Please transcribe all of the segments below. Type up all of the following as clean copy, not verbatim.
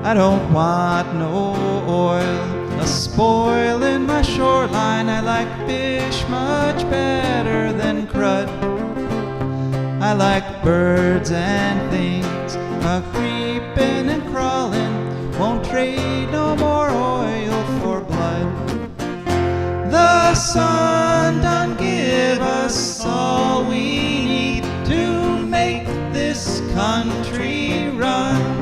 I don't want no oil, a spoil in my shoreline. I like fish much better than crud. I like birds and things a-creeping and crawling. Won't trade no more oil for blood. The sun done give us all we need to make this country run.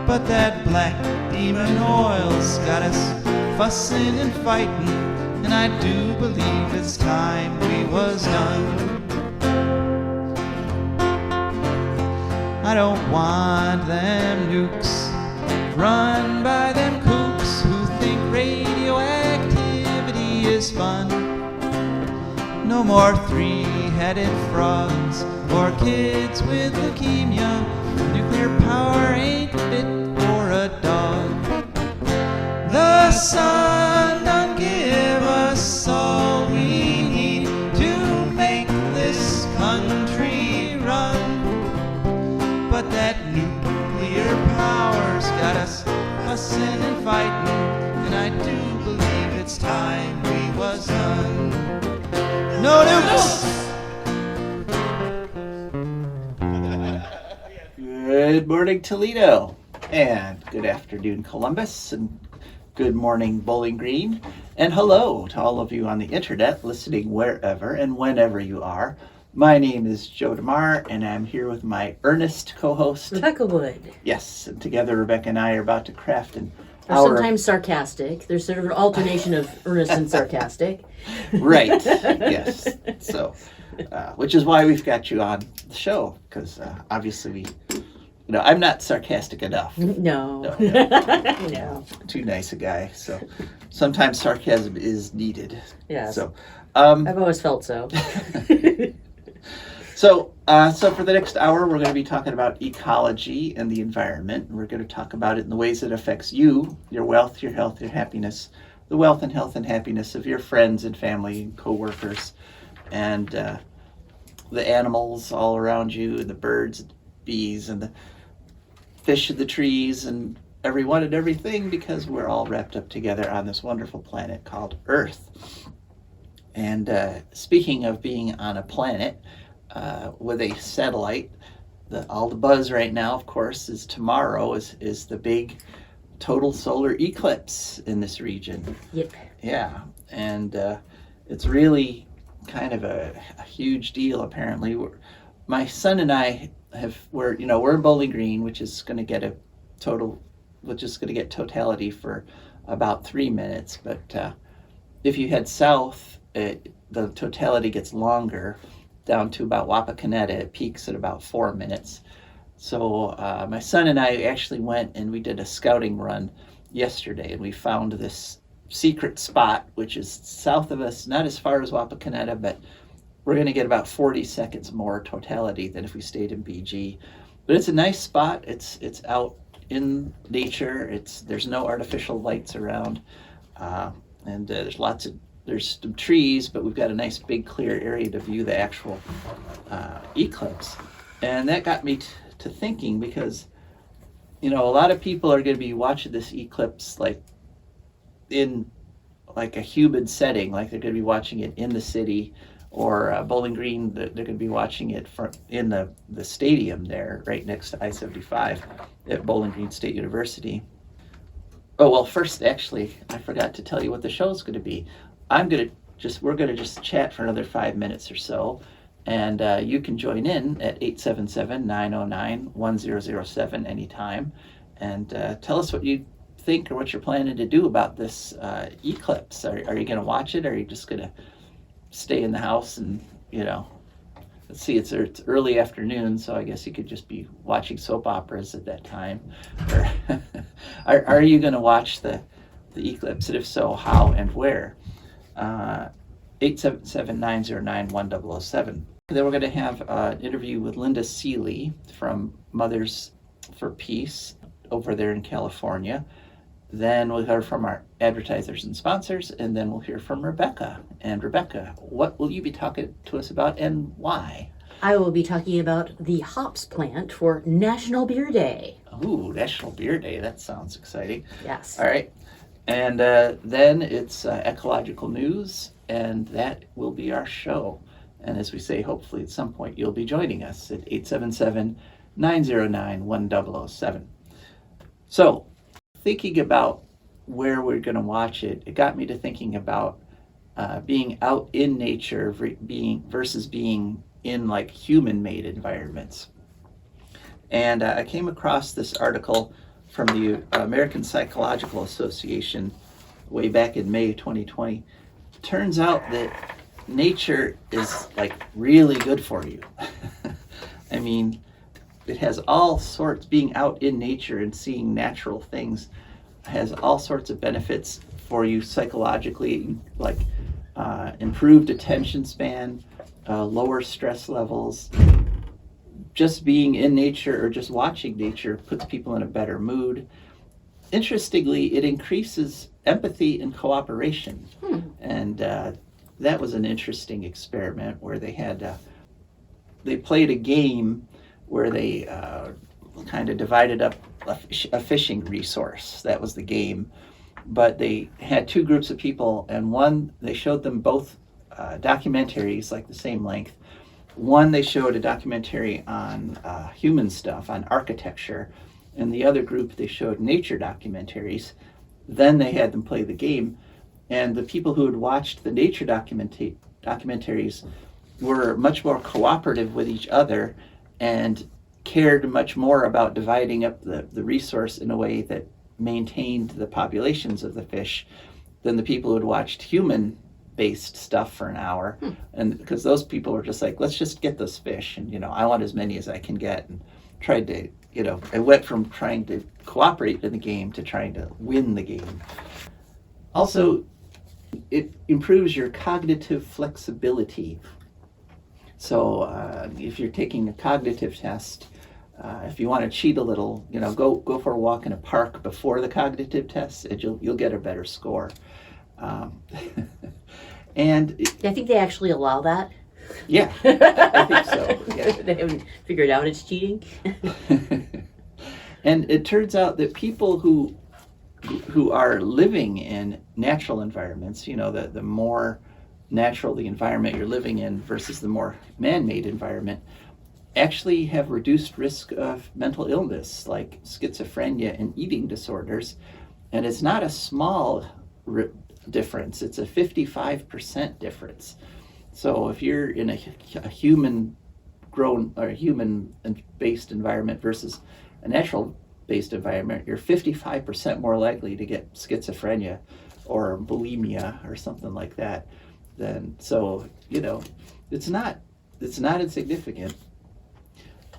But that black demon oil's got us fussing and fighting, and I do believe it's time we was done. I don't want them nukes run by them kooks who think radioactivity is fun. No more three-headed frogs or kids with leukemia. Nuclear power ain't fit for a dog. The sun done give us all we need to make this country run. But that nuclear power's got us fussing and fighting, and I do believe it's time we was done. No nukes! Good morning, Toledo, and good afternoon, Columbus, and good morning, Bowling Green, and hello to all of you on the internet listening wherever and whenever you are. My name is Joe DeMare, and I'm here with my earnest co-host, Rebecca Wood. Yes, and together Rebecca and I are about to craft an Or hour. sometimes sarcastic. There's sort of an alternation of earnest and sarcastic. Right, yes. So, which is why we've got you on the show, because obviously I'm not sarcastic enough. No. No. No. Too nice a guy, so sometimes sarcasm is needed. Yes. So, I've always felt so. So for the next hour, we're going to be talking about ecology and the environment. We're going to talk about it in the ways it affects you, your wealth, your health, your happiness, the wealth and health and happiness of your friends and family and co-workers, and the animals all around you, and the birds, and bees, and the fish in the trees, and everyone and everything, because we're all wrapped up together on this wonderful planet called Earth. And speaking of being on a planet with a satellite, all the buzz right now, of course, is tomorrow is the big total solar eclipse in this region. Yep. Yeah, and it's really kind of a huge deal. Apparently, my son and I we're in Bowling Green, which is going to get totality for about 3 minutes, but if you head south, the totality gets longer, down to about Wapakoneta. It peaks at about 4 minutes. So my son and I actually went and we did a scouting run yesterday, and we found this secret spot, which is south of us, not as far as Wapakoneta, but we're going to get about 40 seconds more totality than if we stayed in BG. But it's a nice spot. It's out in nature. There's no artificial lights around, and there's some trees, but we've got a nice big clear area to view the actual eclipse. And that got me to thinking, because a lot of people are going to be watching this eclipse in a humid setting, like they're going to be watching it in the city, or Bowling Green, they're going to be watching it in the stadium there right next to I-75 at Bowling Green State University. Oh, well, first, actually, I forgot to tell you what the show's going to be. We're going to just chat for another 5 minutes or so, and you can join in at 877-909-1007 anytime, and tell us what you think or what you're planning to do about this eclipse. Are you going to watch it, or are you just going to stay in the house and, let's see, it's early afternoon, so I guess you could just be watching soap operas at that time. Or are you going to watch the eclipse, and if so, how and where? 877-909-1007. Then we're going to have an interview with Linda Seeley from Mothers for Peace over there in California. Then we'll hear from our advertisers and sponsors, and then we'll hear from Rebecca. And Rebecca, what will you be talking to us about, and why? I will be talking about the hops plant for National Beer Day. Ooh, National Beer Day. That sounds exciting. Yes. All right. And then it's Ecological News, and that will be our show. And as we say, hopefully at some point you'll be joining us at 877-909-1007. So, thinking about where we're going to watch it, it got me to thinking about being out in nature versus being in like human-made environments. And I came across this article from the American Psychological Association way back in May 2020. Turns out that nature is like really good for you. I mean, it has all sorts, being out in nature and seeing natural things has all sorts of benefits for you psychologically, like improved attention span, lower stress levels. Just being in nature or just watching nature puts people in a better mood. Interestingly, it increases empathy and cooperation. And that was an interesting experiment where they had, they played a game where they kind of divided up a fishing resource. That was the game. But they had two groups of people, and one, they showed them both documentaries like the same length. One, they showed a documentary on human stuff, on architecture, and the other group, they showed nature documentaries. Then they had them play the game, and the people who had watched the nature documentaries were much more cooperative with each other and cared much more about dividing up the resource in a way that maintained the populations of the fish than the people who had watched human-based stuff for an hour. And because those people were just like, let's just get those fish, and I want as many as I can get, and tried to, it went from trying to cooperate in the game to trying to win the game. Also, it improves your cognitive flexibility. So if you're taking a cognitive test, if you want to cheat a little, go for a walk in a park before the cognitive test, and you'll get a better score. And I think they actually allow that. yeah, I think so. Yeah. They haven't figured out it's cheating. And it turns out that people who are living in natural environments, the more natural the environment you're living in versus the more man-made environment, actually have reduced risk of mental illness like schizophrenia and eating disorders. And it's not a small difference, it's a 55% difference. So if you're in a human-grown or human-based environment versus a natural-based environment, you're 55% more likely to get schizophrenia or bulimia or something like that. So it's not insignificant.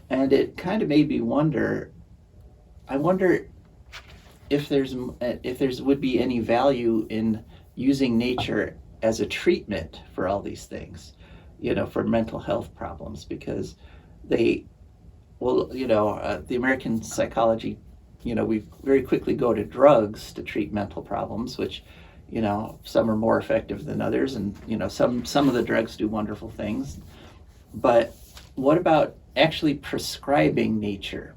And it kind of made me wonder. I wonder if there's would be any value in using nature as a treatment for all these things, for mental health problems, because the American psychology, we very quickly go to drugs to treat mental problems, which, some are more effective than others, and some of the drugs do wonderful things. But what about actually prescribing nature?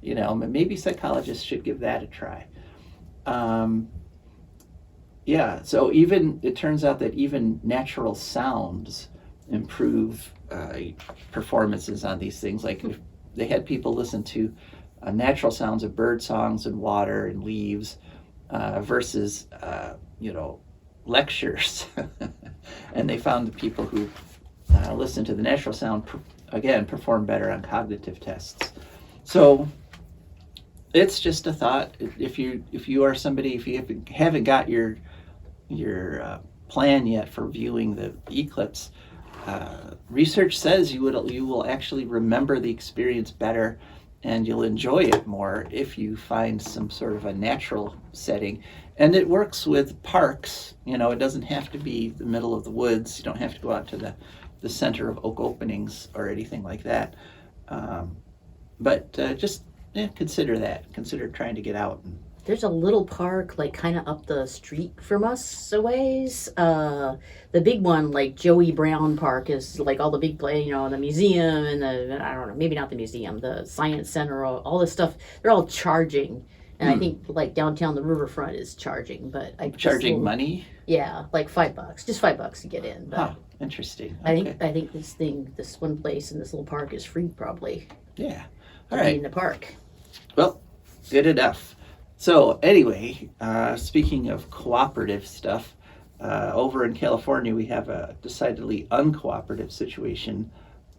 Maybe psychologists should give that a try. So it turns out that even natural sounds improve performances on these things. Like if they had people listen to natural sounds of bird songs and water and leaves versus lectures. And they found the people who listen to the natural sound perform better on cognitive tests. So it's just a thought. If you are somebody, if you haven't got your plan yet for viewing the eclipse, research says you will actually remember the experience better, and you'll enjoy it more if you find some sort of a natural setting. And it works with parks. It doesn't have to be the middle of the woods. You don't have to go out to the center of oak openings or anything like that. But just consider that. Consider trying to get out and there's a little park like kind of up the street from us a ways. The big one, like Joey Brown Park, is like all the big play, the museum and I don't know, maybe not the museum, the science center, all this stuff. They're all charging, and I think like downtown the riverfront is charging, but Charging money? Yeah, like $5, just $5 to get in. But Huh, interesting. I think this one place in this little park is free probably. Yeah. To All be right. in the park. Well, good enough. So anyway, speaking of cooperative stuff, over in California we have a decidedly uncooperative situation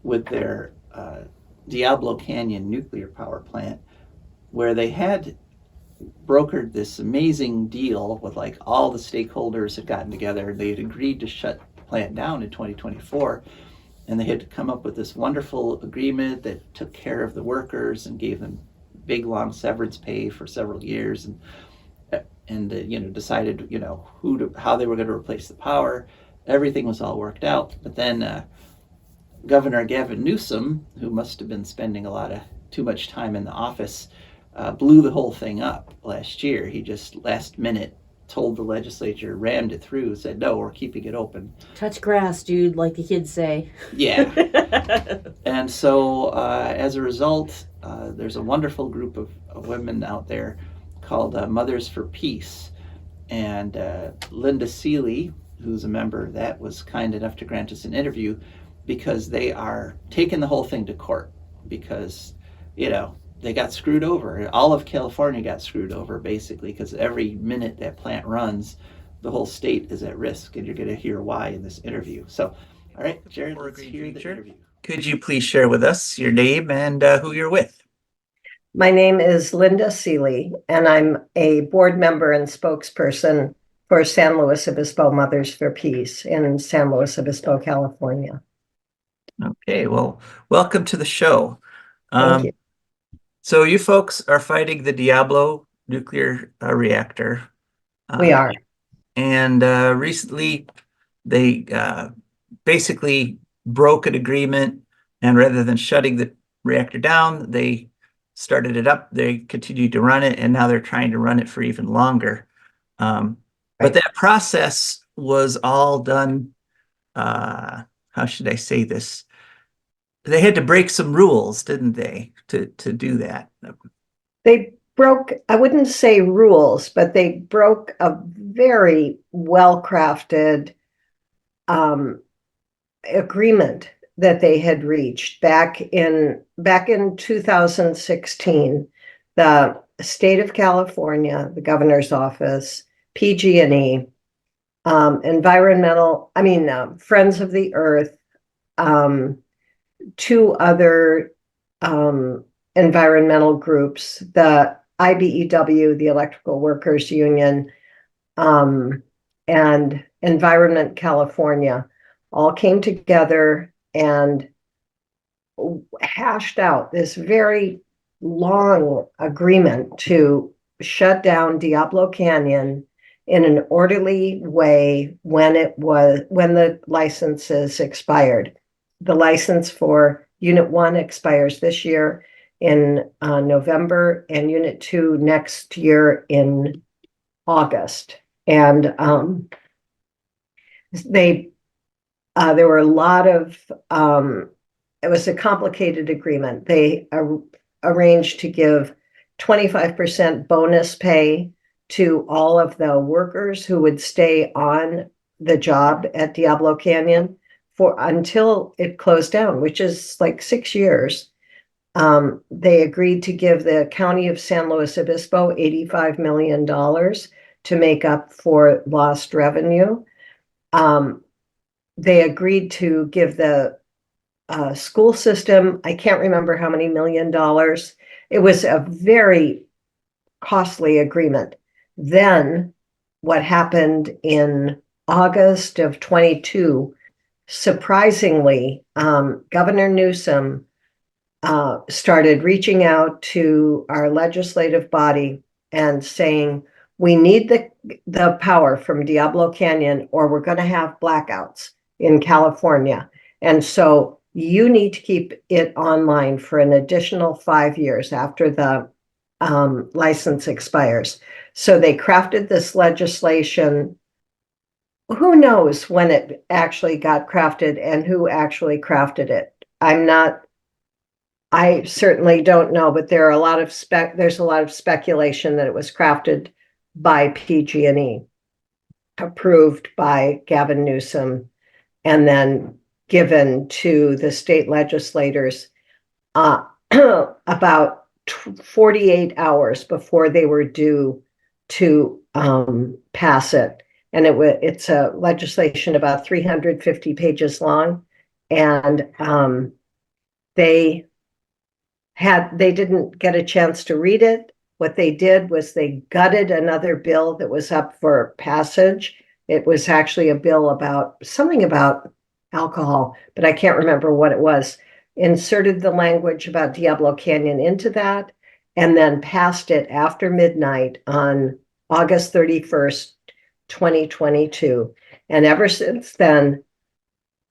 with their Diablo Canyon nuclear power plant, where they had brokered this amazing deal with like all the stakeholders had gotten together. They had agreed to shut the plant down in 2024, and they had to come up with this wonderful agreement that took care of the workers and gave them big long severance pay for several years, and decided how they were going to replace the power. Everything was all worked out, but then Governor Gavin Newsom, who must have been spending too much time in the office, blew the whole thing up last year. He just last minute told the legislature, rammed it through, said, no, we're keeping it open. Touch grass, dude, like the kids say. Yeah. And so as a result, there's a wonderful group of women out there called Mothers for Peace. And Linda Seeley, who's a member of that, was kind enough to grant us an interview because they are taking the whole thing to court because, they got screwed over. All of California got screwed over, basically, because every minute that plant runs, the whole state is at risk, and you're going to hear why in this interview. So, all right, Jared, let's hear the interview. Could you please share with us your name and who you're with? My name is Linda Seeley, and I'm a board member and spokesperson for San Luis Obispo Mothers for Peace in San Luis Obispo, California. Okay, well, welcome to the show. Thank you. So you folks are fighting the Diablo nuclear reactor. We are. And recently they basically broke an agreement, and rather than shutting the reactor down, they started it up. They continued to run it, and now they're trying to run it for even longer. But that process was all done, how should I say this? They had to break some rules, didn't they, to do that? They broke, I wouldn't say rules, but they broke a very well-crafted agreement that they had reached back in 2016. The state of California, the governor's office, PG&E, Friends of the Earth, two other environmental groups, the IBEW, the Electrical Workers Union, and Environment California, all came together and hashed out this very long agreement to shut down Diablo Canyon in an orderly way when the licenses expired. The license for Unit 1 expires this year in November, and Unit 2 next year in August. And there were a lot of, it was a complicated agreement. They arranged to give 25% bonus pay to all of the workers who would stay on the job at Diablo Canyon until it closed down, which is like 6 years. They agreed to give the county of San Luis Obispo $85 million to make up for lost revenue. They agreed to give the school system, I can't remember how many $1 million. It was a very costly agreement. Then what happened in August of 22, surprisingly, Governor Newsom started reaching out to our legislative body and saying, we need the power from Diablo Canyon or we're going to have blackouts in California. And so you need to keep it online for an additional 5 years after the license expires. So they crafted this legislation. Who knows when it actually got crafted and who actually crafted it? I certainly don't know, but there's a lot of speculation that it was crafted by PG&E, approved by Gavin Newsom, and then given to the state legislators about 48 hours before they were due to pass it. And it's a legislation about 350 pages long, and they didn't get a chance to read it. What they did was they gutted another bill that was up for passage. It was actually a bill about something about alcohol, but I can't remember what it was. Inserted the language about Diablo Canyon into that, and then passed it after midnight on August 31st, 2022. And ever since then,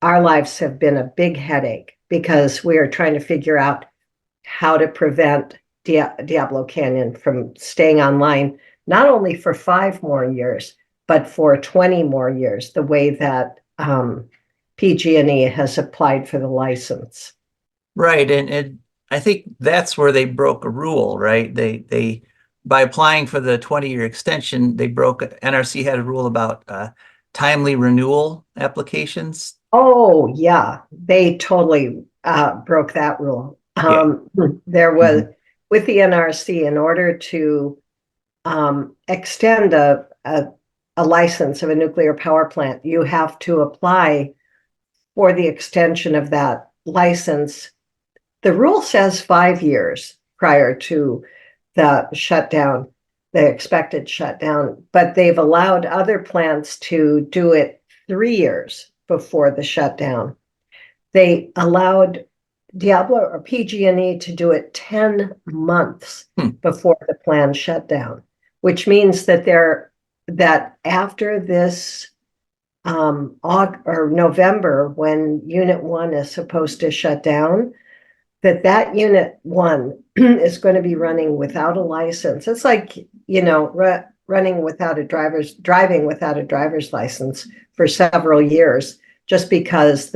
our lives have been a big headache because we are trying to figure out how to prevent Diablo Canyon from staying online, not only for 5 more years, but for 20 more years, the way that PG&E has applied for the license. Right, and I think that's where they broke a rule, right? They by applying for the 20-year extension, NRC had a rule about timely renewal applications. Oh, yeah, they totally broke that rule. There was, with the NRC, in order to extend a license of a nuclear power plant, you have to apply for the extension of that license. The rule says 5 years prior to the shutdown, the expected shutdown, but they've allowed other plants to do it 3 years before the shutdown. They allowed Diablo or PG&E to do it 10 months before the planned shutdown, which means that after this November, when Unit 1 is supposed to shut down, that Unit 1 is going to be running without a license. It's like, driving without a driver's license for several years, just because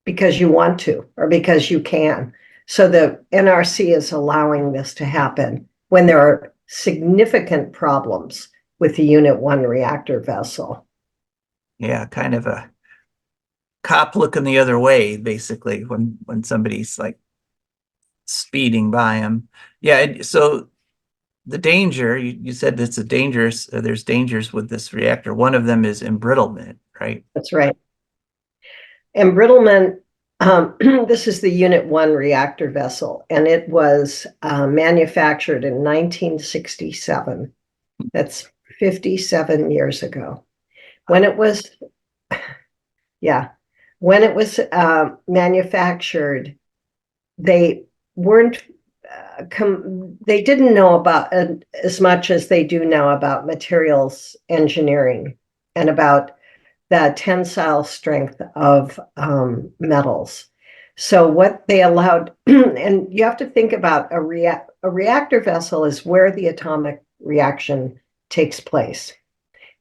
because you want to, or because you can. So the NRC is allowing this to happen when there are significant problems with the Unit 1 reactor vessel. Yeah, kind of a cop looking the other way, basically, when somebody's like speeding by them. Yeah, so the danger, you said it's there's dangers with this reactor. One of them is embrittlement, right? That's right. Embrittlement, this is the Unit 1 reactor vessel, and it was manufactured in 1967. That's 57 years ago. When it was manufactured, they didn't know about as much as they do now about materials engineering and about the tensile strength of metals. So what they allowed, and you have to think about a reactor vessel is where the atomic reaction takes place.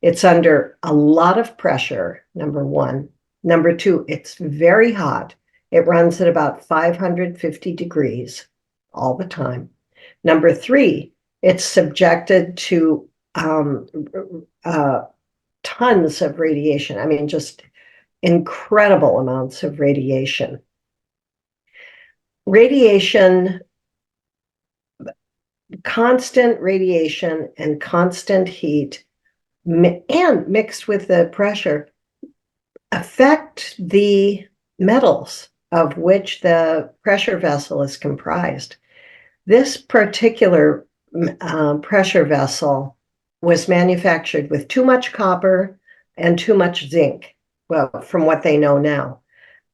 It's under a lot of pressure, number one. Number two, it's very hot. It runs at about 550 degrees all the time. Number three, it's subjected to tons of radiation. I mean, just incredible amounts of radiation. Constant radiation and constant heat, and mixed with the pressure, affect the metals of which the pressure vessel is comprised. This particular pressure vessel was manufactured with too much copper and too much zinc, well, from what they know now.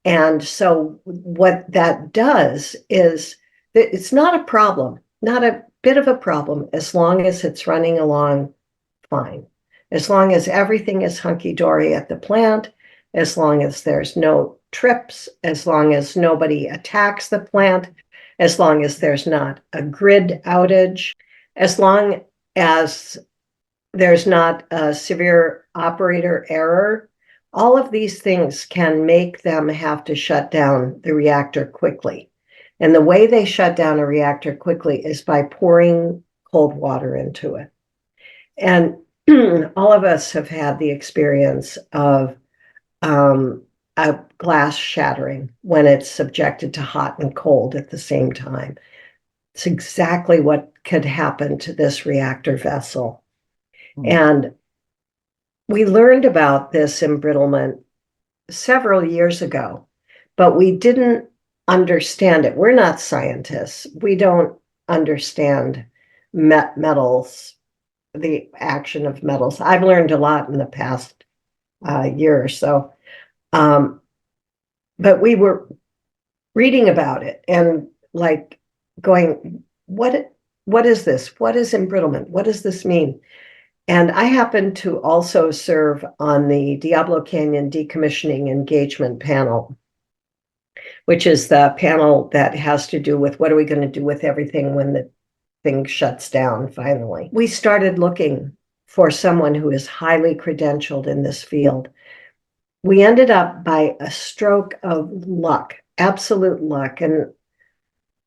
And so what that does is, it's not a problem, not a bit of a problem, as long as it's running along fine. As long as everything is hunky-dory at the plant, as long as there's no trips, as long as nobody attacks the plant, as long as there's not a grid outage, as long as there's not a severe operator error. All of these things can make them have to shut down the reactor quickly. And the way they shut down a reactor quickly is by pouring cold water into it. And all of us have had the experience of a glass shattering when it's subjected to hot and cold at the same time. It's exactly what could happen to this reactor vessel. And we learned about this embrittlement several years ago, but we didn't understand it. We're not scientists. We don't understand metals, the action of metals. I've learned a lot in the past year or so. But we were reading about it and like going, what is this? What is embrittlement? What does this mean? And I happen to also serve on the Diablo Canyon Decommissioning Engagement Panel, which is the panel that has to do with what are we going to do with everything when the thing shuts down finally. We started looking for someone who is highly credentialed in this field. We ended up by a stroke of luck, absolute luck, and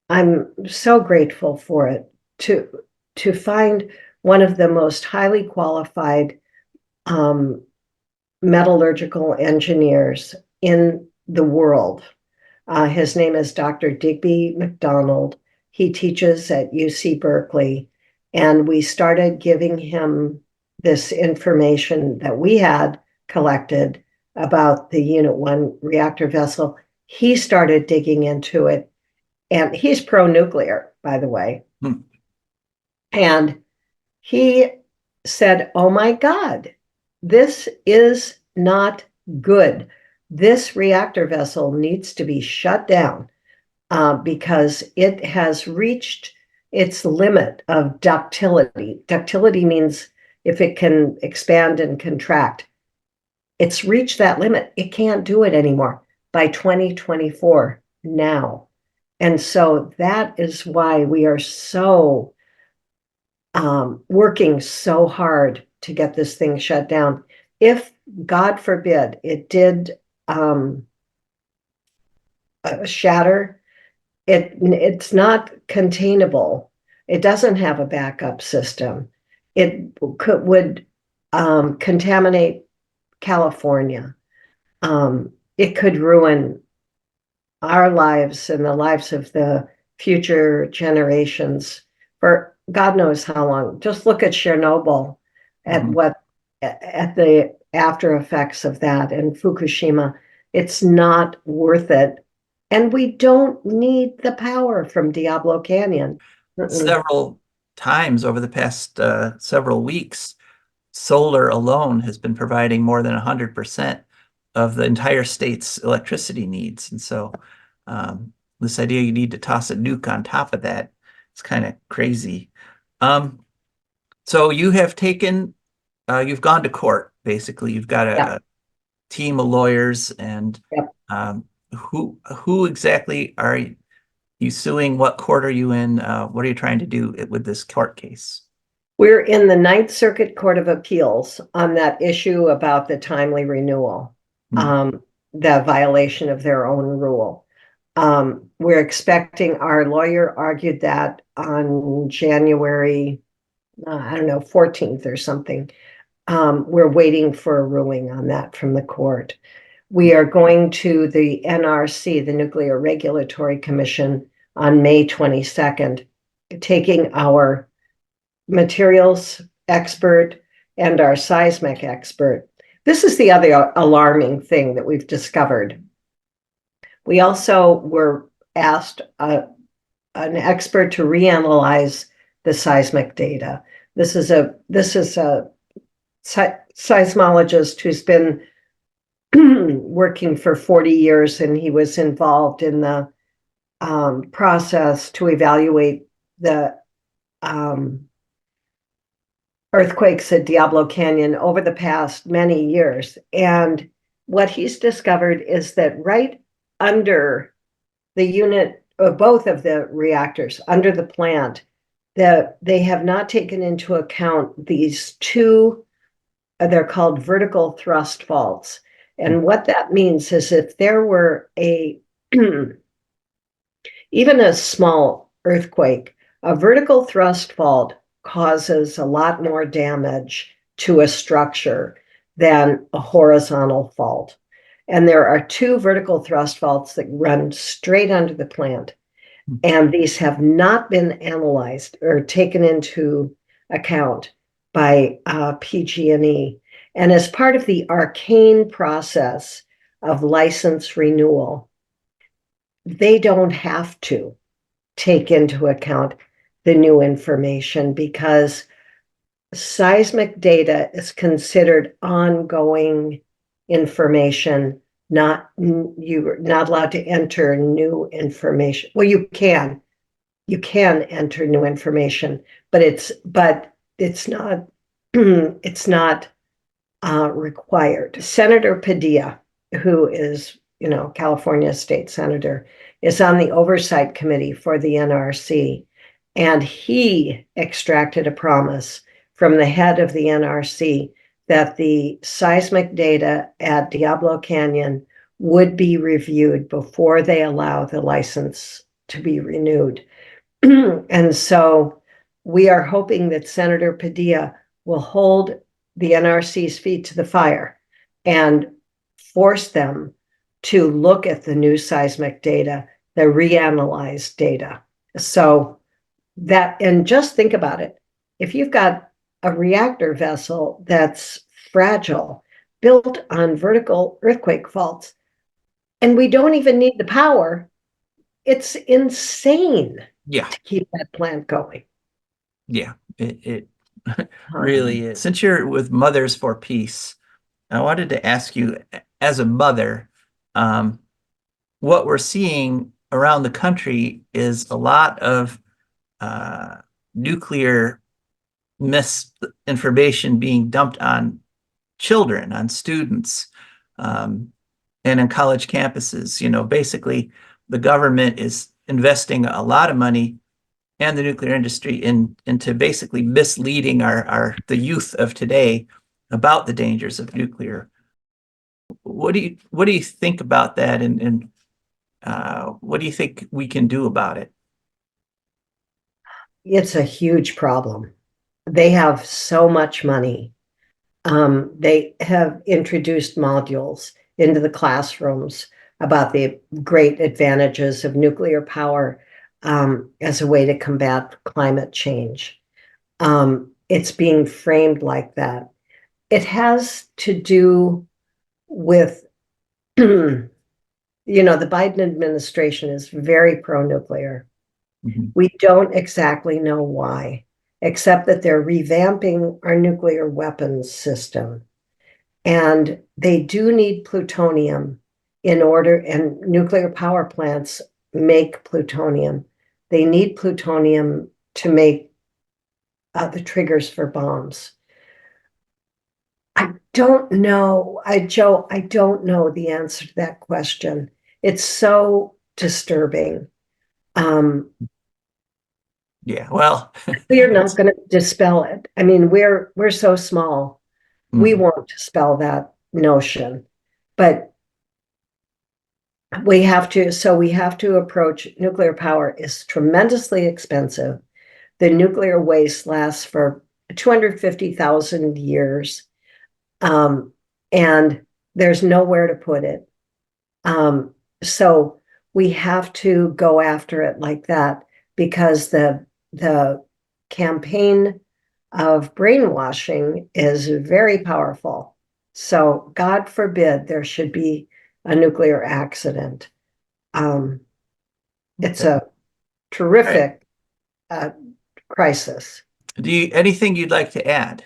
I'm so grateful for it, to find one of the most highly qualified metallurgical engineers in the world. His name is Dr. Digby McDonald. He teaches at UC Berkeley, and we started giving him this information that we had collected about the Unit 1 reactor vessel. He started digging into it, and he's pro-nuclear, by the way. And he said, oh my God, this is not good. This reactor vessel needs to be shut down because it has reached its limit of ductility. Ductility means if it can expand and contract. It's reached that limit. It can't do it anymore by 2024 now. And so that is why we are so working so hard to get this thing shut down. If, God forbid, it did shatter, it's not containable. It doesn't have a backup system. It would contaminate California. It could ruin our lives and the lives of the future generations for God knows how long. Just look at Chernobyl, at at the after effects of that, and Fukushima. It's not worth it. And we don't need the power from Diablo Canyon. Several times over the past several weeks, solar alone has been providing more than 100% of the entire state's electricity needs. And so this idea you need to toss a nuke on top of that, it's kind of crazy. So you have taken, you've gone to court, basically. You've got a team of lawyers, and who exactly are you suing? What court are you in? What are you trying to do with this court case? We're in the Ninth Circuit Court of Appeals on that issue about the timely renewal, the violation of their own rule. We're expecting, our lawyer argued that on January, I don't know, 14th or something. We're waiting for a ruling on that from the court. We are going to the NRC, the Nuclear Regulatory Commission, on May 22nd, taking our materials expert and our seismic expert. This is the other alarming thing that we've discovered. We also were asked an expert to reanalyze the seismic data. This is a seismologist who's been working for 40 years, and he was involved in the process to evaluate the earthquakes at Diablo Canyon over the past many years. And what he's discovered is that right under the Unit both of the reactors under the plant, that they have not taken into account these two, they're called vertical thrust faults. And what that means is if there were a even a small earthquake, a vertical thrust fault causes a lot more damage to a structure than a horizontal fault. And there are two vertical thrust faults that run straight under the plant. And these have not been analyzed or taken into account by PG&E. And as part of the arcane process of license renewal, they don't have to take into account the new information because seismic data is considered ongoing information. You're not allowed to enter new information. Well, you can enter new information, but it's not it's not required. Senator Padilla, who is, California state senator, is on the oversight committee for the NRC, and he extracted a promise from the head of the NRC that the seismic data at Diablo Canyon would be reviewed before they allow the license to be renewed. And so we are hoping that Senator Padilla will hold the NRC's feet to the fire and force them to look at the new seismic data, the reanalyzed data. So that, and just think about it. If you've got a reactor vessel that's fragile, built on vertical earthquake faults, and we don't even need the power, it's insane to keep that plant going. Yeah, it really is. Since you're with Mothers for Peace, I wanted to ask you, as a mother, what we're seeing around the country is a lot of nuclear misinformation being dumped on children, on students, and in college campuses. Basically, the government is investing a lot of money and the nuclear industry into basically misleading the youth of today about the dangers of nuclear. What do you think about that, and what do you think we can do about it? It's a huge problem. They have so much money. They have introduced modules into the classrooms about the great advantages of nuclear power as a way to combat climate change. It's being framed like that. It has to do with, the Biden administration is very pro-nuclear. Mhm. We don't exactly know why, except that they're revamping our nuclear weapons system. And they do need plutonium and nuclear power plants make plutonium. They need plutonium to make the triggers for bombs. I don't know, Joe, I don't know the answer to that question. It's so disturbing. Yeah, well, We are not going to dispel it. I mean, we're so small. We won't dispel that notion, but we have to approach nuclear power is tremendously expensive. The nuclear waste lasts for 250,000 years. And there's nowhere to put it. So we have to go after it like that because the campaign of brainwashing is very powerful. So God forbid there should be a nuclear accident. It's a terrific crisis. Anything you'd like to add?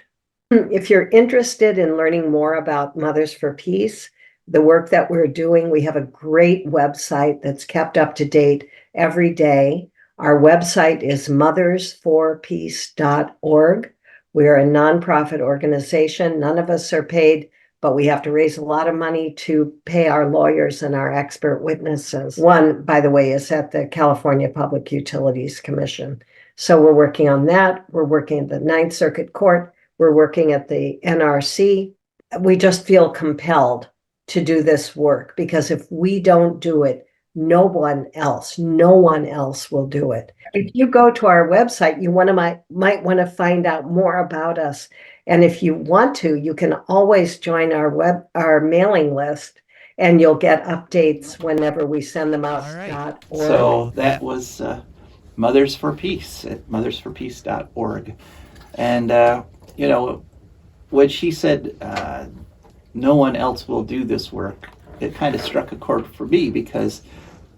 If you're interested in learning more about Mothers for Peace, the work that we're doing, we have a great website that's kept up to date every day. Our website is mothersforpeace.org. We're a nonprofit organization. None of us are paid but we have to raise a lot of money to pay our lawyers and our expert witnesses. One, by the way, is at the California Public Utilities Commission. So we're working on that. We're working at the Ninth Circuit Court. We're working at the NRC. We just feel compelled to do this work because if we don't do it, no one else will do it. If you go to our website, you might want to find out more about us. And if you want to, you can always join our mailing list, and you'll get updates whenever we send them out. All right. So that was Mothers for Peace at mothersforpeace.org. And, when she said no one else will do this work, it kind of struck a chord for me because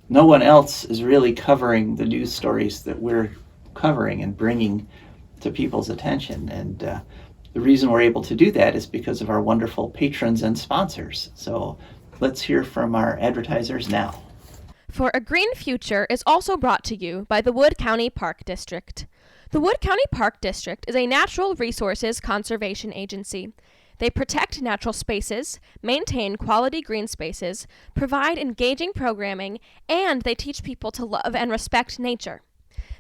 no one else is really covering the news stories that we're covering and bringing to people's attention. And the reason we're able to do that is because of our wonderful patrons and sponsors. So let's hear from our advertisers now. For a Green Future is also brought to you by the Wood County Park District. The Wood County Park District is a natural resources conservation agency. They protect natural spaces, maintain quality green spaces, provide engaging programming, and they teach people to love and respect nature.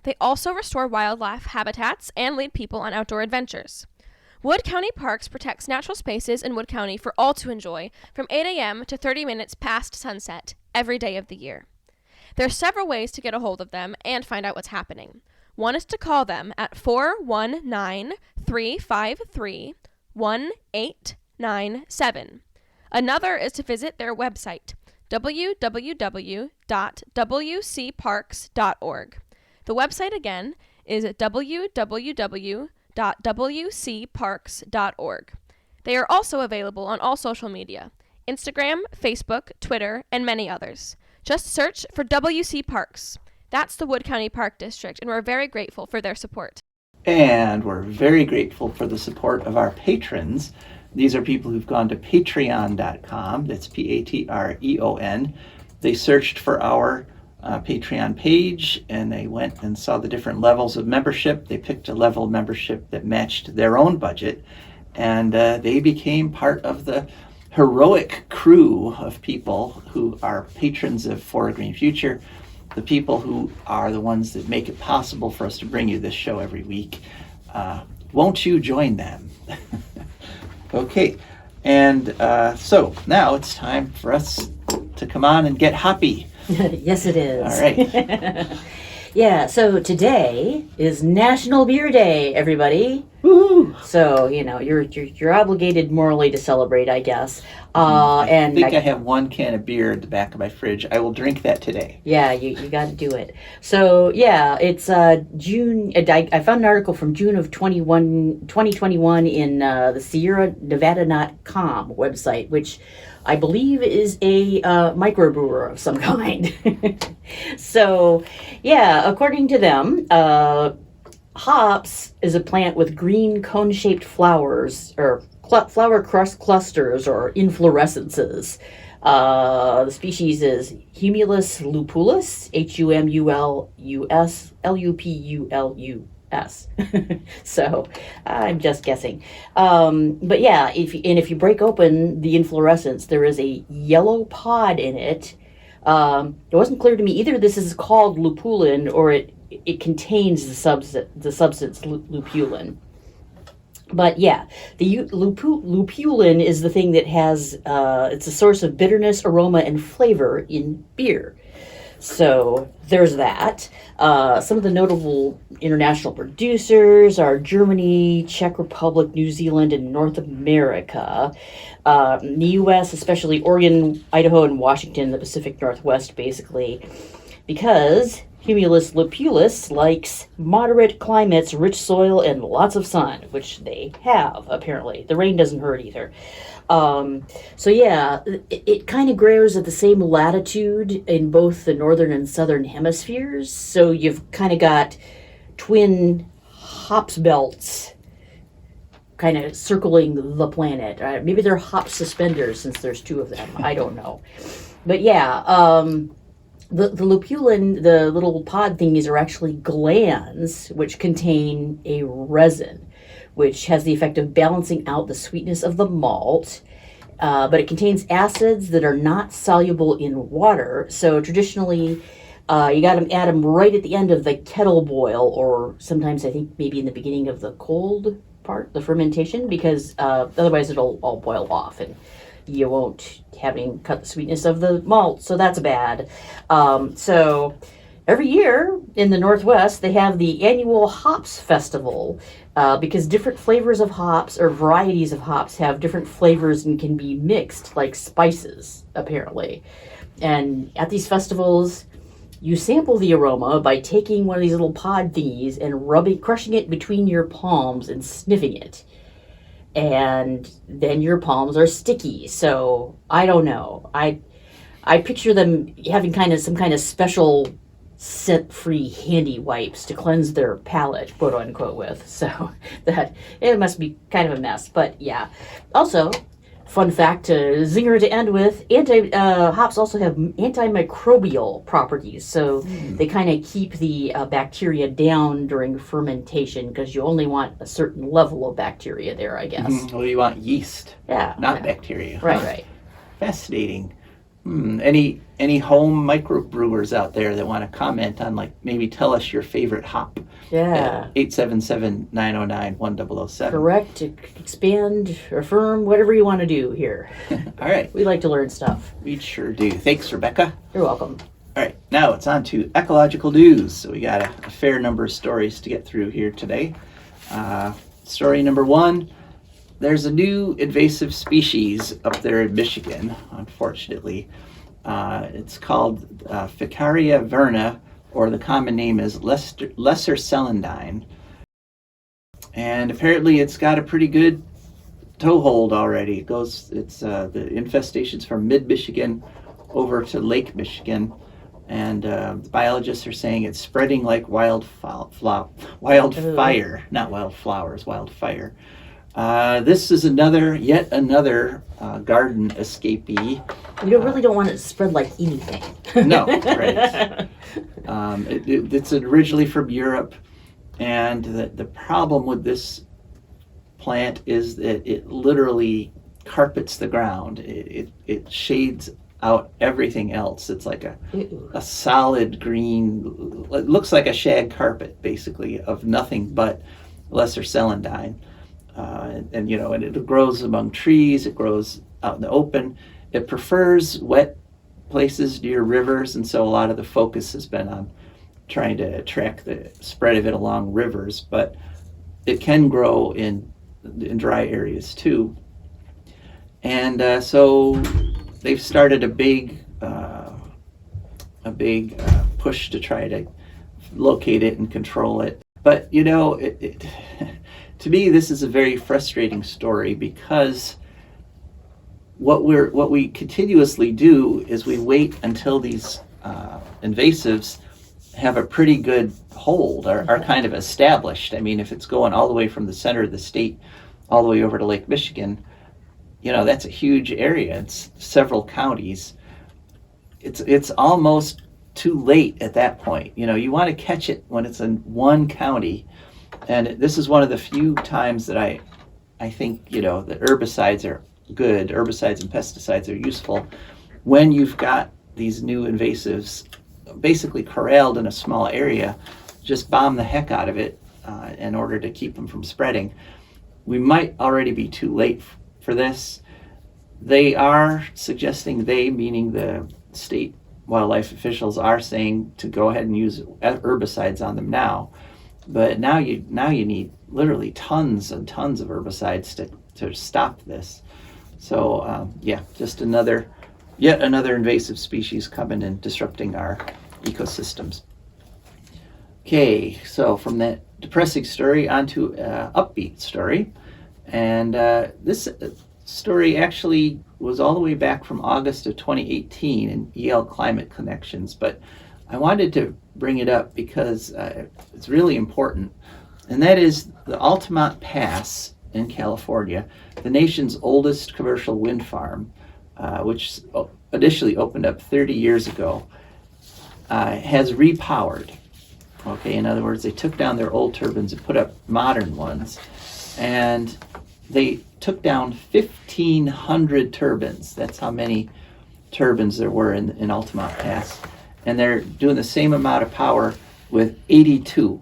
They also restore wildlife habitats and lead people on outdoor adventures. Wood County Parks protects natural spaces in Wood County for all to enjoy from 8 a.m. to 30 minutes past sunset every day of the year. There are several ways to get a hold of them and find out what's happening. One is to call them at 419-353-1897. Another is to visit their website, www.wcparks.org. The website again is www.wcparks.org. They are also available on all social media, Instagram, Facebook, Twitter, and many others. Just search for WC Parks. That's the Wood County Park District, and we're very grateful for their support. And we're very grateful for the support of our patrons. These are people who've gone to patreon.com. That's Patreon. They searched for our Patreon page, and they went and saw the different levels of membership. They picked a level of membership that matched their own budget, and they became part of the heroic crew of people who are patrons of For a Green Future, the people who are the ones that make it possible for us to bring you this show every week. Won't you join them? Okay, and so now it's time for us to come on and get hoppy. Yes, it is. All right. Yeah, so today is National Beer Day, everybody. Woo! So, you're obligated morally to celebrate, I guess. I And think I have one can of beer in the back of my fridge. I will drink that today. yeah, you got to do it. So, yeah, it's June. I found an article from June of 2021 in the SierraNevada.com website, which I believe is a microbrewer of some kind. So, yeah, according to them, hops is a plant with green cone-shaped flowers, or flower clusters, or inflorescences. The species is Humulus lupulus, Humulus, So I'm just guessing. But yeah, if you break open the inflorescence, there is a yellow pod in it. It wasn't clear to me either this is called lupulin or it contains the substance lupulin. But yeah, the lupulin is the thing that has, it's a source of bitterness, aroma, and flavor in beer. So there's that. Some of the notable international producers are Germany, Czech Republic, New Zealand, and North America. In the U.S., especially Oregon, Idaho, and Washington, the Pacific Northwest, basically, because Humulus lupulus likes moderate climates, rich soil, and lots of sun, which they have, apparently. The rain doesn't hurt either. So yeah, it kind of grows at the same latitude in both the northern and southern hemispheres. So you've kind of got twin hops belts kind of circling the planet. Maybe they're hop suspenders since there's two of them. I don't know. But yeah, the lupulin, the little pod thingies, are actually glands which contain a resin, which has the effect of balancing out the sweetness of the malt. but it contains acids that are not soluble in water. So traditionally, you got to add them right at the end of the kettle boil, or sometimes I think maybe in the beginning of the cold part, the fermentation, because otherwise it'll all boil off and you won't have any cut the sweetness of the malt. So that's bad. So every year in the Northwest, they have the annual Hops Festival because different flavors of hops or varieties of hops have different flavors and can be mixed like spices, apparently. And at these festivals, you sample the aroma by taking one of these little pod thingies and crushing it between your palms and sniffing it. And then your palms are sticky. So I don't know. I picture them having some kind of special scent-free handy wipes to cleanse their palate, quote unquote, with. So that it must be kind of a mess. But yeah. Also, fun fact, zinger to end with, hops also have antimicrobial properties. So they kind of keep the bacteria down during fermentation because you only want a certain level of bacteria there, I guess. Well, you want yeast, Yeah. not bacteria. Right. Fascinating. Any home microbrewers out there that want to comment on, like, maybe tell us your favorite hop? Yeah. 877-909-1007. Correct, expand, affirm, whatever you want to do here. All right. We like to learn stuff. We sure do. Thanks, Rebecca. You're welcome. All right, now it's on to ecological news. So we got a fair number of stories to get through here today. Story number one, there's a new invasive species up there in Michigan, unfortunately. It's called Ficaria verna, or the common name is lesser celandine. And apparently it's got a pretty good toehold already. The infestation's from mid-Michigan over to Lake Michigan. And the biologists are saying it's spreading like wildfire, not wildflowers, wildfire. This is yet another garden escapee. You really don't want it to spread like anything. No, right. It's originally from Europe, and the problem with this plant is that it literally carpets the ground. It shades out everything else. It's like a solid green, it looks like a shag carpet, basically, of nothing but lesser celandine. And it grows among trees, it grows out in the open. It prefers wet places near rivers, and so a lot of the focus has been on trying to track the spread of it along rivers, but it can grow in dry areas too. And so they've started a big push to try to locate it and control it. But to me, this is a very frustrating story because what we continuously do is we wait until these invasives have a pretty good hold, are kind of established. I mean, if it's going all the way from the center of the state all the way over to Lake Michigan, that's a huge area. It's several counties. It's almost too late at that point. You want to catch it when it's in one county. And this is one of the few times that I think, the herbicides are good. Herbicides and pesticides are useful when you've got these new invasives basically corralled in a small area. Just bomb the heck out of it in order to keep them from spreading. We might already be too late for this. They are suggesting, meaning the state wildlife officials, are saying to go ahead and use herbicides on them now. But now you need literally tons and tons of herbicides to stop this. So just yet another invasive species coming and disrupting our ecosystems. Okay, so from that depressing story onto an upbeat story. And this story actually was all the way back from August of 2018 in Yale Climate Connections, but I wanted to bring it up because it's really important, and that is the Altamont Pass in California, the nation's oldest commercial wind farm, which initially opened up 30 years ago, has repowered. Okay, in other words, they took down their old turbines and put up modern ones, and they took down 1,500 turbines. That's how many turbines there were in Altamont Pass. And they're doing the same amount of power with 82.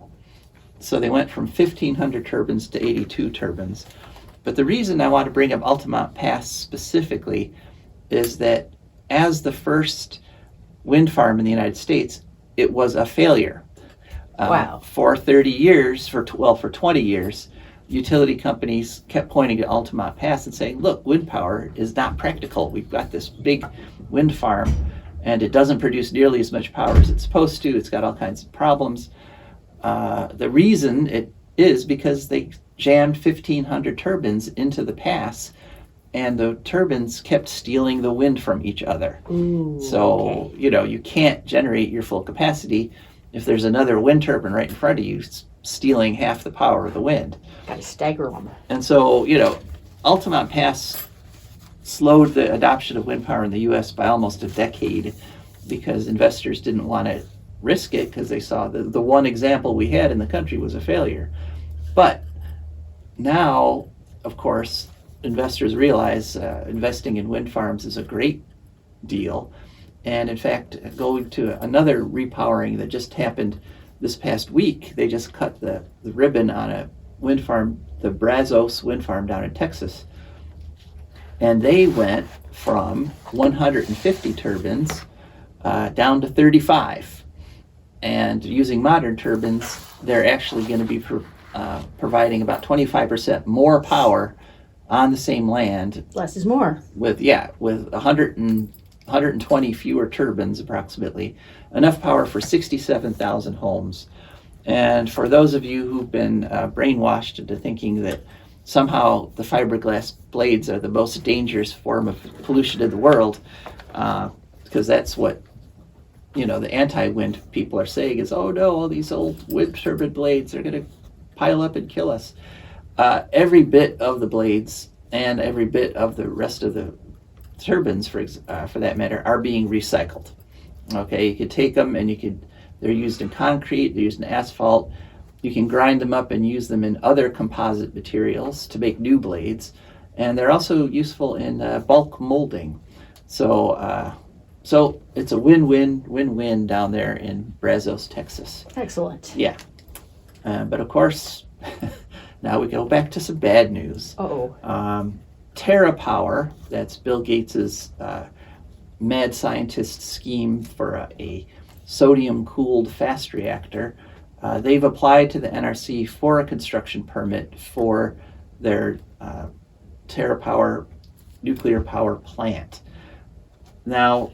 So they went from 1,500 turbines to 82 turbines. But the reason I want to bring up Altamont Pass specifically is that as the first wind farm in the United States, it was a failure. Wow. For 30 years, for 20 years, utility companies kept pointing to Altamont Pass and saying, look, wind power is not practical. We've got this big wind farm and it doesn't produce nearly as much power as it's supposed to. It's got all kinds of problems. The reason it is because they jammed 1,500 turbines into the pass, and the turbines kept stealing the wind from each other. Ooh, so, okay. You can't generate your full capacity if there's another wind turbine right in front of you stealing half the power of the wind. Got to stagger them. And so, Altamont Pass slowed the adoption of wind power in the U.S. by almost a decade because investors didn't want to risk it because they saw the one example we had in the country was a failure. But now, of course, investors realize investing in wind farms is a great deal. And in fact, going to another repowering that just happened this past week, they just cut the ribbon on a wind farm, the Brazos wind farm down in Texas. And they went from 150 turbines down to 35. And using modern turbines, they're actually going to be providing about 25% more power on the same land. Less is more. With 120 fewer turbines approximately, enough power for 67,000 homes. And for those of you who've been brainwashed into thinking that somehow the fiberglass blades are the most dangerous form of pollution in the world, because that's what the anti-wind people are saying is, oh no, all these old wind turbine blades are going to pile up and kill us. Every bit of the blades and every bit of the rest of the turbines, for that matter, are being recycled. Okay, you could take them and they're used in concrete, they're used in asphalt. You can grind them up and use them in other composite materials to make new blades. And they're also useful in bulk molding. So it's a win-win down there in Brazos, Texas. Excellent. Yeah. But of course, now we go back to some bad news. Uh-oh. TerraPower, that's Bill Gates's mad scientist scheme for a sodium-cooled fast reactor. They've applied to the NRC for a construction permit for their TerraPower nuclear power plant. Now,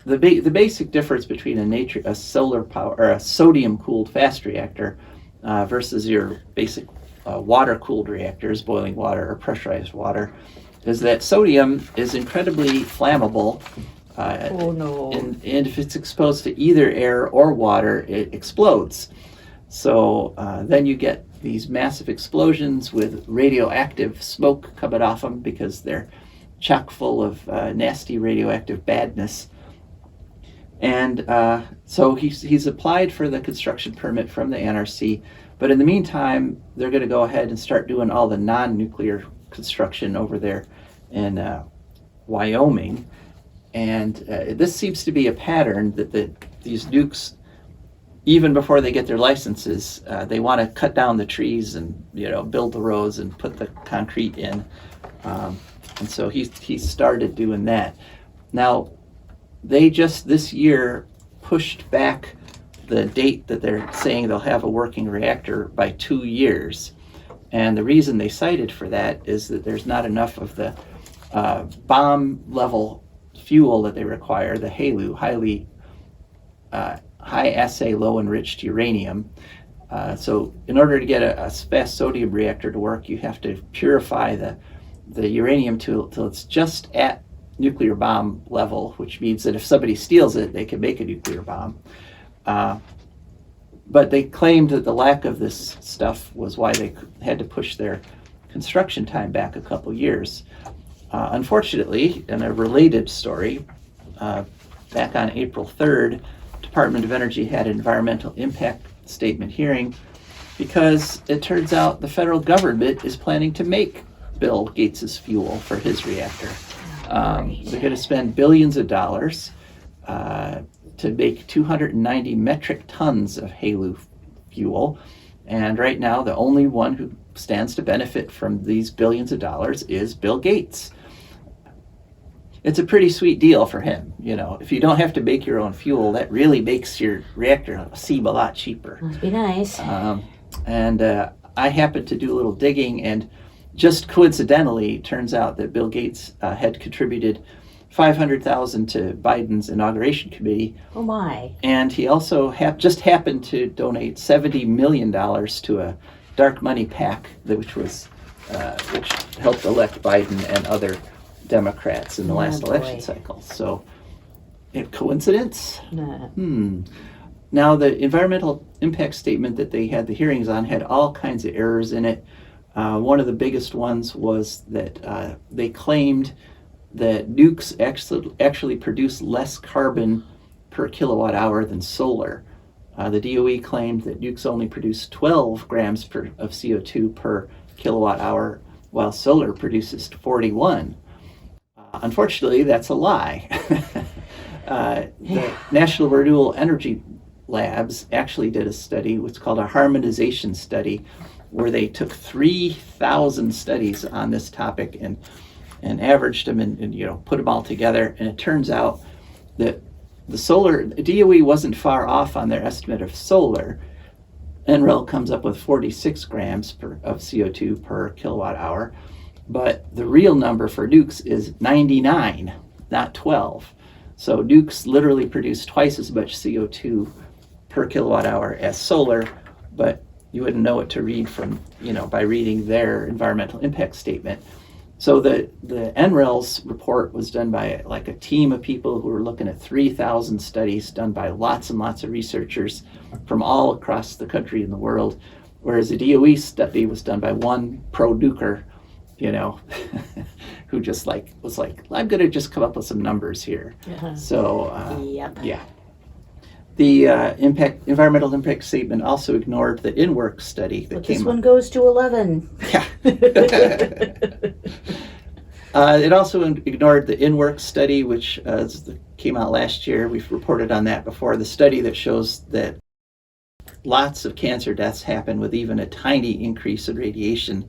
the basic difference between a solar power or a sodium-cooled fast reactor versus your basic water-cooled reactors, boiling water or pressurized water, is that sodium is incredibly flammable. Oh no. And if it's exposed to either air or water, it explodes. So then you get these massive explosions with radioactive smoke coming off them because they're chock full of nasty radioactive badness. And so he's applied for the construction permit from the NRC, but in the meantime, they're going to go ahead and start doing all the non-nuclear construction over there in Wyoming. And this seems to be a pattern that these nukes, even before they get their licenses, they want to cut down the trees and build the roads and put the concrete in. And so he started doing that. Now, they just this year pushed back the date that they're saying they'll have a working reactor by 2 years. And the reason they cited for that is that there's not enough of the bomb level fuel that they require, the HALEU, high assay low enriched uranium. So in order to get a fast sodium reactor to work, you have to purify the uranium till it's just at nuclear bomb level, which means that if somebody steals it, they can make a nuclear bomb. But they claimed that the lack of this stuff was why they had to push their construction time back a couple years. Unfortunately, in a related story, back on April 3rd, Department of Energy had an environmental impact statement hearing because it turns out the federal government is planning to make Bill Gates's fuel for his reactor. They're going to spend billions of dollars to make 290 metric tons of HALEU fuel. And right now, the only one who stands to benefit from these billions of dollars is Bill Gates. It's a pretty sweet deal for him. You know, if you don't have to make your own fuel, that really makes your reactor seem a lot cheaper. Must be nice. I happened to do a little digging, and just coincidentally, it turns out that Bill Gates had contributed $500,000 to Biden's inauguration committee. Oh my. And he also just happened to donate $70 million to a dark money PAC, which helped elect Biden and other Democrats in the last election cycle. So, coincidence? Nah. Now, the environmental impact statement that they had the hearings on had all kinds of errors in it. One of the biggest ones was that they claimed that nukes actually produce less carbon per kilowatt hour than solar. The DOE claimed that nukes only produce 12 grams of CO2 per kilowatt hour, while solar produces 41. Unfortunately, that's a lie. The National Renewable Energy Labs actually did a study, what's called a harmonization study, where they took 3,000 studies on this topic and averaged them and put them all together. And it turns out that the solar, DOE wasn't far off on their estimate of solar. NREL comes up with 46 grams of CO2 per kilowatt hour, but the real number for nukes is 99, not 12. So nukes literally produce twice as much CO2 per kilowatt hour as solar, but you wouldn't know what to read from, by reading their environmental impact statement. So the NREL's report was done by like a team of people who were looking at 3,000 studies done by lots and lots of researchers from all across the country and the world, whereas the DOE study was done by one pro-nuker, who just was like, I'm going to just come up with some numbers here. Uh-huh. So, Yep. yeah. The environmental impact statement also ignored the in-work study that But came this one goes to 11. Yeah. It also ignored the in-work study, which came out last year. We've reported on that before. The study that shows that lots of cancer deaths happen with even a tiny increase in radiation.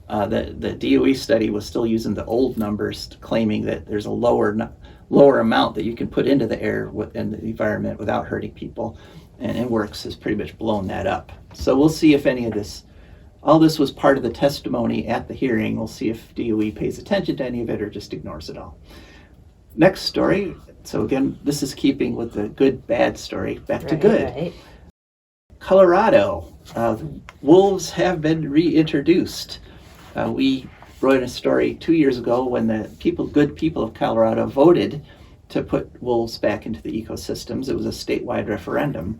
The DOE study was still using the old numbers, claiming that there's a lower amount that you can put into the air in the environment without hurting people. And InWorks has pretty much blown that up. So we'll see if any of this, all this was part of the testimony at the hearing. We'll see if DOE pays attention to any of it or just ignores it all. Next story. So again, this is keeping with the good, bad story. Back to good. Right. Colorado. Wolves have been reintroduced. We wrote a story 2 years ago when the good people of Colorado voted to put wolves back into the ecosystems. It was a statewide referendum.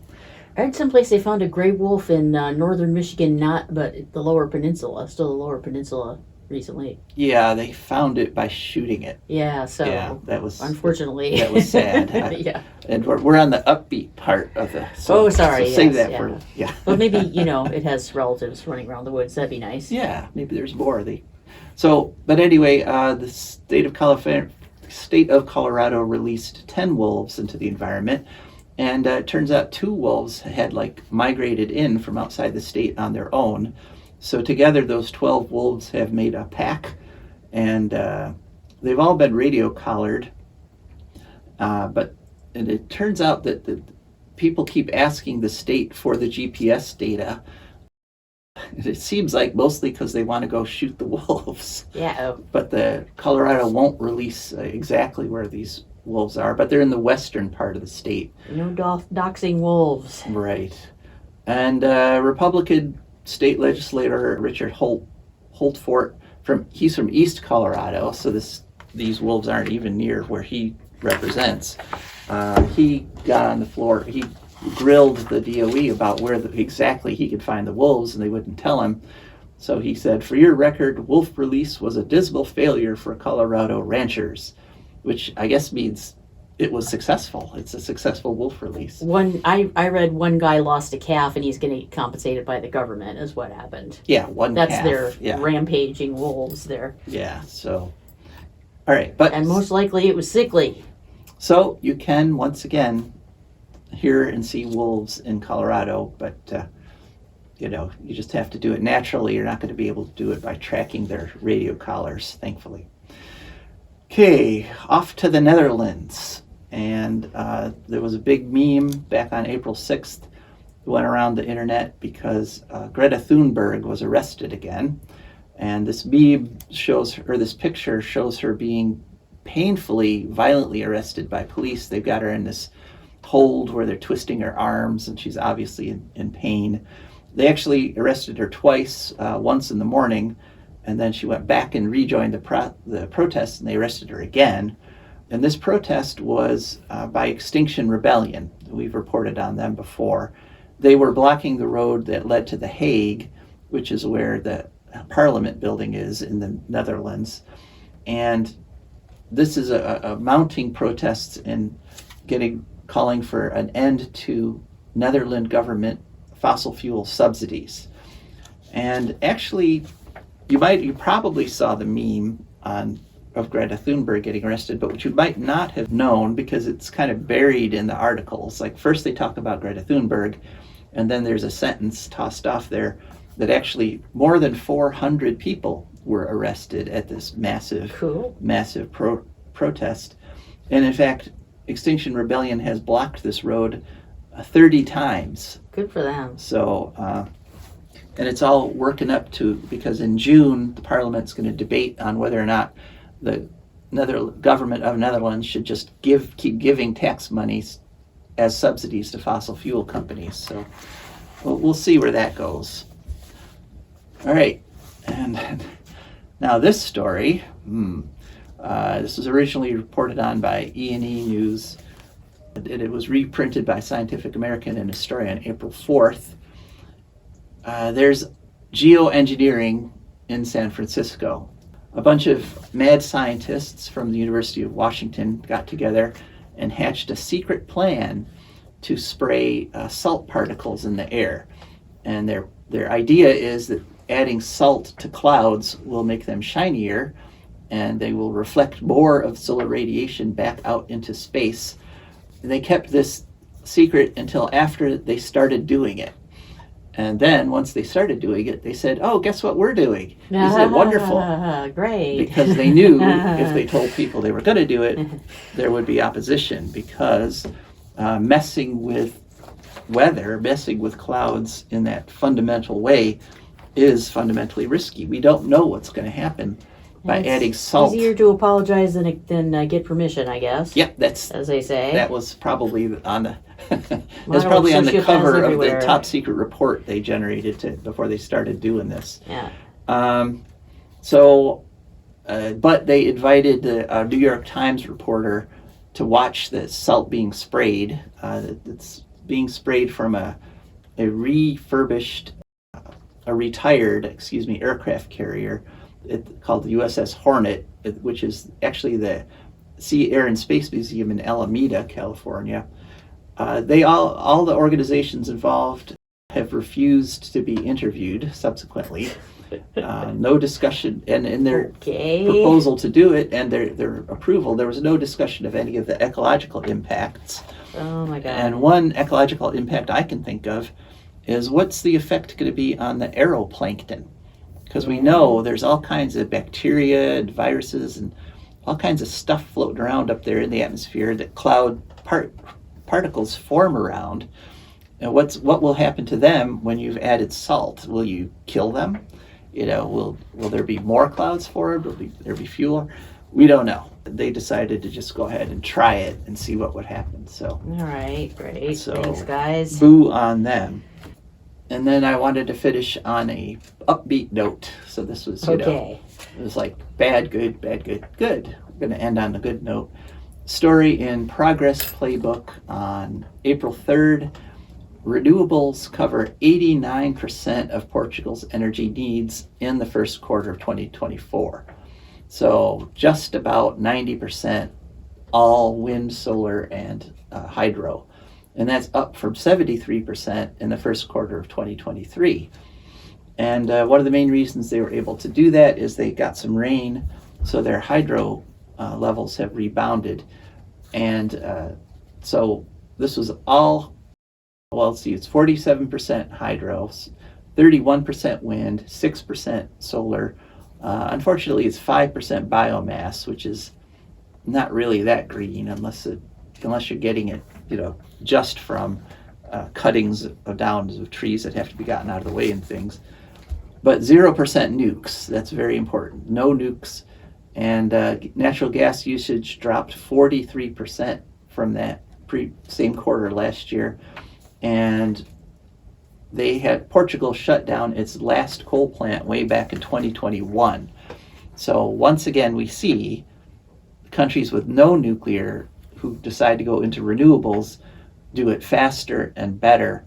I heard someplace they found a gray wolf in northern Michigan, but the lower peninsula, still the lower peninsula recently. Yeah, they found it by shooting it. Yeah, so Yeah, that was unfortunately. that was sad. Yeah. And we're on the upbeat part of the. Oh, sorry, So save yes, that for yeah. Well, maybe it has relatives running around the woods. That'd be nice. Yeah, maybe there's more. But anyway, the state of Colorado released 10 wolves into the environment, and it turns out 2 wolves had migrated in from outside the state on their own. So together, those 12 wolves have made a pack, and they've all been radio collared. And it turns out that the people keep asking the state for the GPS data. It seems like mostly because they want to go shoot the wolves. Yeah. But the Colorado won't release exactly where these wolves are, but they're in the western part of the state. No doxing wolves. Right. And Republican state legislator Richard Holtfort, he's from East Colorado, so these wolves aren't even near where he represents. He got on the floor. He grilled the DOE about where exactly he could find the wolves, and they wouldn't tell him. So he said, "For your record, wolf release was a dismal failure for Colorado ranchers," which I guess means it was successful. It's a successful wolf release. I read one guy lost a calf and he's going to get compensated by the government is what happened. Yeah, one That's calf. their Yeah. rampaging wolves there. Yeah, so, all right. But And most likely it was sickly. so you can, once again, hear and see wolves in Colorado, but, you just have to do it naturally. You're not going to be able to do it by tracking their radio collars, thankfully. Okay, off to the Netherlands. And there was a big meme back on April 6th that went around the internet because Greta Thunberg was arrested again. And this meme this picture shows her being painfully, violently arrested by police. They've got her in this hold where they're twisting her arms, and she's obviously in pain. They actually arrested her twice, once in the morning, and then she went back and rejoined the protest, and they arrested her again. And this protest was by Extinction Rebellion. We've reported on them before. They were blocking the road that led to The Hague, which is where the Parliament building is in the Netherlands. And this is a mounting protest and calling for an end to Netherlands government fossil fuel subsidies. And actually, you probably saw the meme of Greta Thunberg getting arrested, but what you might not have known, because it's kind of buried in the articles. Like, first they talk about Greta Thunberg, and then there's a sentence tossed off there that actually more than 400 people were arrested at this massive protest. And in fact, Extinction Rebellion has blocked this road 30 times. Good for them. So, and it's all working up to, because in June, the Parliament's going to debate on whether or not the government of Netherlands should just keep giving tax monies as subsidies to fossil fuel companies. So we'll see where that goes. All right, and now this story, this was originally reported on by E&E News, and it was reprinted by Scientific American and Astoria on April 4th. There's geoengineering in San Francisco. A bunch of mad scientists from the University of Washington got together and hatched a secret plan to spray salt particles in the air. And their idea is that adding salt to clouds will make them shinier, and they will reflect more of solar radiation back out into space. And they kept this secret until after they started doing it. And then once they started doing it, they said, "Oh, guess what we're doing? Isn't it wonderful?" Great. Because they knew if they told people they were going to do it, there would be opposition, because messing with weather, messing with clouds in that fundamental way is fundamentally risky. We don't know what's going to happen by adding salt. Easier to apologize than get permission, I guess. Yep, that's, as they say. that was probably on the that's probably on the cover of the top secret report they generated before they started doing this. Yeah. But they invited the New York Times reporter to watch the salt being sprayed. It's being sprayed from a retired aircraft carrier called the USS Hornet, which is actually the Sea, Air, and Space Museum in Alameda, California. All the organizations involved have refused to be interviewed subsequently. No discussion, and in their proposal to do it and their approval, there was no discussion of any of the ecological impacts. Oh my God. And one ecological impact I can think of is, what's the effect going to be on the aeroplankton? Because we know there's all kinds of bacteria and viruses and all kinds of stuff floating around up there in the atmosphere that cloud particles form around. And what will happen to them when you've added salt? Will you kill them? Will there be more clouds formed? Will there be fewer? We don't know. They decided to just go ahead and try it and see what would happen. So, all right, great. So, thanks, guys. Boo on them. And then I wanted to finish on a upbeat note. So this was, it was like bad, good, bad, good, good. We're going to end on a good note. Story in Progress Playbook on April 3rd. Renewables cover 89% of Portugal's energy needs in the first quarter of 2024. So just about 90% all wind, solar, and hydro. And that's up from 73% in the first quarter of 2023. And one of the main reasons they were able to do that is they got some rain, so their hydro levels have rebounded. And so this was all, well, let's see, it's 47% hydro, 31% wind, 6% solar. Unfortunately, it's 5% biomass, which is not really that green unless you're getting it, just from cuttings of downs of trees that have to be gotten out of the way and things. But 0% nukes, that's very important. No nukes. And natural gas usage dropped 43% from that same quarter last year. And Portugal shut down its last coal plant way back in 2021. So once again, we see countries with no nuclear who decide to go into renewables do it faster and better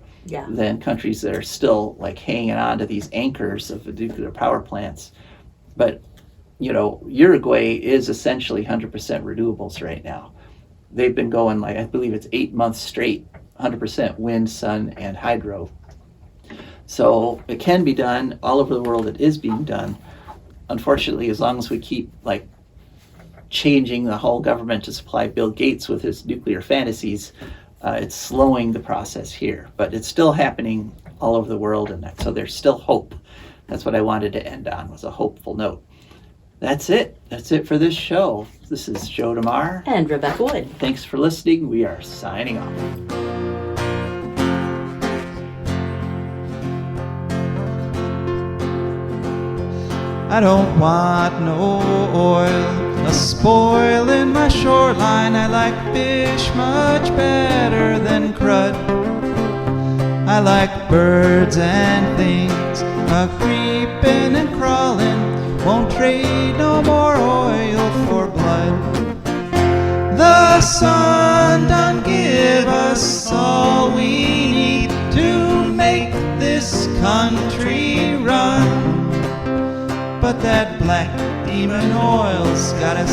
than countries that are still like hanging on to these anchors of the nuclear power plants. But Uruguay is essentially 100% renewables right now. They've been going I believe it's 8 months straight, 100% wind, sun, and hydro. So it can be done all over the world. It is being done. Unfortunately, as long as we keep changing the whole government to supply Bill Gates with his nuclear fantasies, it's slowing the process here. But it's still happening all over the world, and so there's still hope. That's what I wanted to end on, was a hopeful note. That's it. That's it for this show. This is Joe DeMare. And Rebecca Wood. Thanks for listening. We are signing off. I don't want no oil, a spoil in my shoreline. I like fish much better than crud. I like birds and things a-creeping and crawling. Won't trade no more oil for blood. The sun done give us all we need to make this country run. But that black demon oil's got us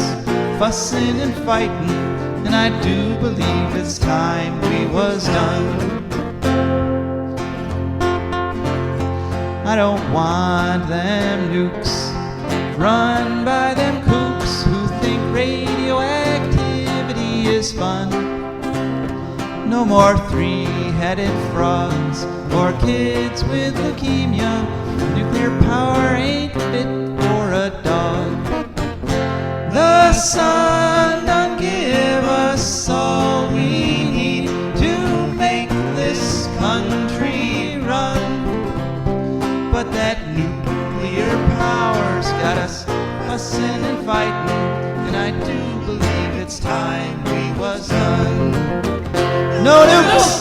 fussing and fighting, and I do believe it's time we was done. I don't want them nukes run by them kooks who think radioactivity is fun. No more three-headed frogs or kids with leukemia. Nuclear power ain't fit for a dog. The sun done give us all we need to make this country run. But that nuclear power's got us fussing and fighting, and I do believe it's time we was done. No nukes!